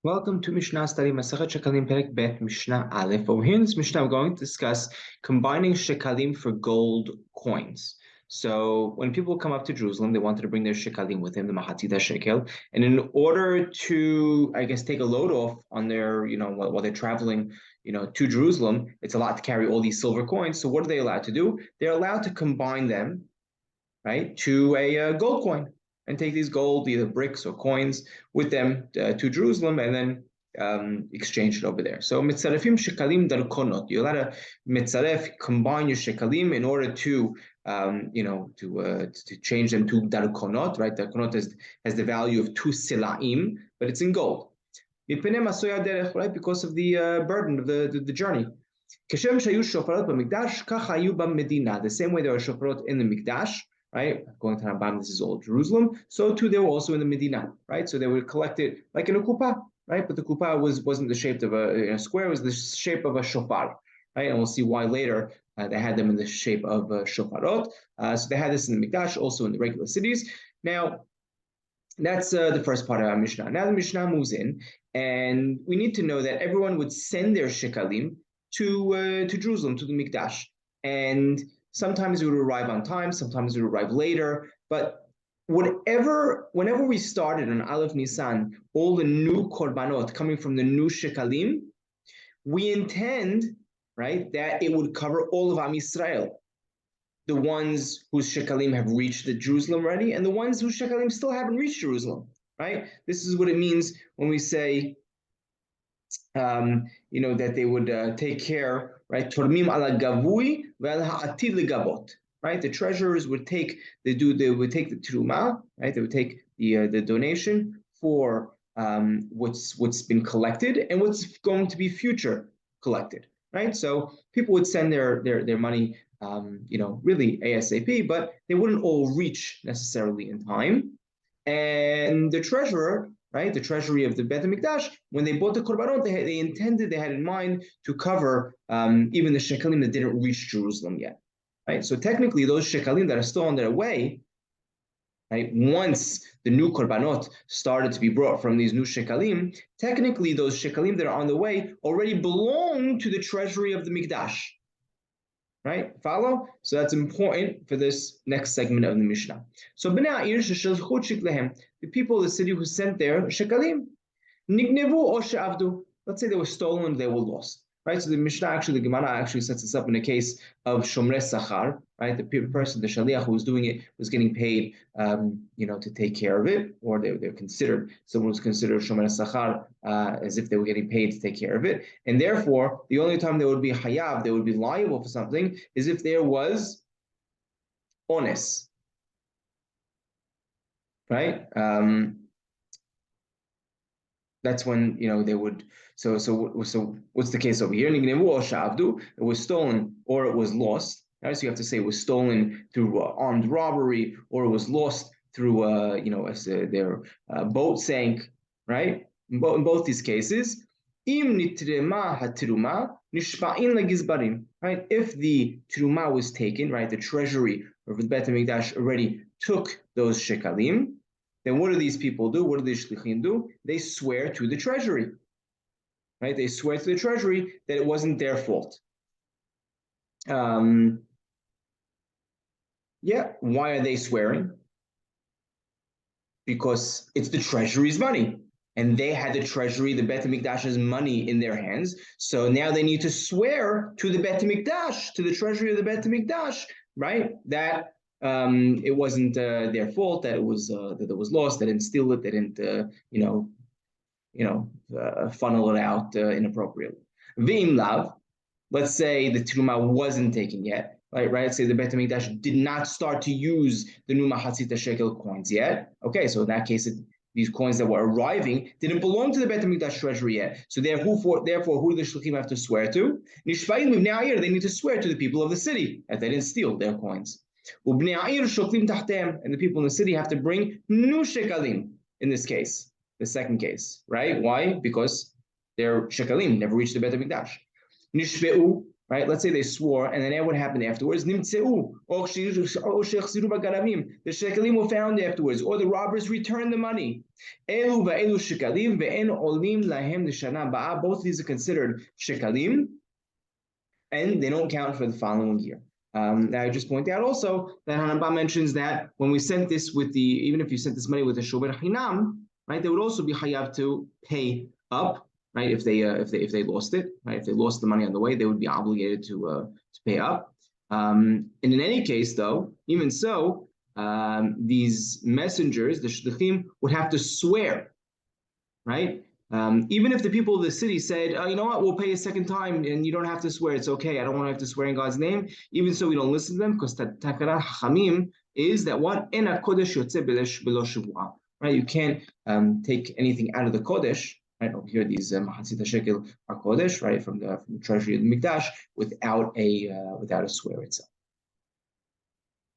Welcome to Mishna study Masachet Shekalim Perek Bet Mishna Aleph. Over here in this Mishnah, we're going to discuss combining Shekalim for gold coins. So when people come up to Jerusalem, they wanted to bring their Shekalim with them, the Mahatzita Shekel, and in order to, take a load off on their, while they're traveling, to Jerusalem, it's a lot to carry all these silver coins. So what are they allowed to do? They're allowed to combine them, right, to a gold coin, and take these gold, either bricks or coins, with them to Jerusalem, and then exchange it over there. So mitzarefim shekalim darkonot. You're allowed to mitzaref, combine your shekalim in order to to change them to darkonot. Right, darkonot has the value of 2 silaim, but it's in gold. Right, because of the burden of the journey. The same way there are shofarot in the mikdash, right? Going to Rambam, this is all Jerusalem. So too, they were also in the Medina, right? So they were collected like in a kuppah, right? But the kuppah wasn't the shape of a square; it was the shape of a shofar, right? And we'll see why later they had them in the shape of shofarot. So they had this in the Mikdash, also in the regular cities. Now, that's the first part of our Mishnah. Now the Mishnah moves in, and we need to know that everyone would send their shekalim to Jerusalem, to the Mikdash, and sometimes it would arrive on time, sometimes it would arrive later. But whenever we started on Aleph Nisan, all the new korbanot coming from the new shekalim, we intend, right, that it would cover all of Am Yisrael, the ones whose shekalim have reached the Jerusalem already, and the ones whose shekalim still haven't reached Jerusalem, right? This is what it means when we say, that they would take care, right? Tormim ala gavui ve'al ha'atid legabot, right? The treasurers would take the truma, right? They would take the donation for what's been collected and what's going to be future collected, right? So people would send their money, really ASAP, but they wouldn't all reach necessarily in time. And the treasurer, right, the treasury of the Beit HaMikdash, when they bought the korbanot, they had in mind to cover even the shekalim that didn't reach Jerusalem yet, right? So technically, those shekalim that are still on their way, right, once the new korbanot started to be brought from these new shekalim, technically those shekalim that are on the way already belong to the treasury of the Mikdash. Right? Follow? So that's important for this next segment of the Mishnah. So the people of the city who sent their shekalim, nignevu or she'avdu. Let's say they were stolen, they were lost. Right? So the Mishnah the Gemara actually sets this up in a case of shomrei sachar, right? The person, the shaliach who was doing it, was getting paid, to take care of it, or they're considered, someone was considered shomrei sachar, as if they were getting paid to take care of it. And therefore, the only time they would be hayav, they would be liable for something, is if there was ones, right? That's when they would. So what's the case over here? It was stolen or it was lost. Right? So you have to say it was stolen through armed robbery, or it was lost through their boat sank. Right? In both these cases, right? If the truma was taken, right, the treasury of the Beit HaMikdash already took those shekalim, then what do these people do? What do the shlichim do? They swear to the treasury, right? They swear to the treasury that it wasn't their fault. Why are they swearing? Because it's the treasury's money, and they had the treasury, the Beit HaMikdash's money in their hands. So now they need to swear to the Beit HaMikdash, to the treasury of the Beit HaMikdash, right? That it wasn't their fault, that it was lost. They didn't steal it. They didn't funnel it out inappropriately. V'im lav, let's say the truma wasn't taken yet, right? Let's say the Beit HaMikdash did not start to use the new mahatzita shekel coins yet. Okay, so in that case, these coins that were arriving didn't belong to the Beit HaMikdash treasury yet. So therefore, who do the shluchim have to swear to? Nishvayim livnei ha'ir, they need to swear to the people of the city that they didn't steal their coins. And the people in the city have to bring new shekalim in this case, the second case, right? Why? Because their shekalim never reached the Beit HaMikdash. Nishveu, right? Let's say they swore, and then what happened afterwards? The shekalim were found afterwards, or the robbers returned the money. Both of these are considered shekalim, and they don't count for the following year. I just point out also that Hanabah mentions that when we sent this even if you sent this money with a shomer chinam, right, they would also be hayav to pay up, right? If they lost it, right? If they lost the money on the way, they would be obligated to pay up. And in any case, though, even so, these messengers, the shluchim, would have to swear, right? Even if the people of the city said, you know what, we'll pay a second time and you don't have to swear, it's okay, I don't want to have to swear in God's name, even so we don't listen to them, because Takarat Hachamim is that what? Ena Kodesh Yotze Belo Shavua. Right? You can't take anything out of the Kodesh, right? Over here, these Mahatzit Shekel are Kodesh, right, from the treasury of the Mikdash, without a swear itself.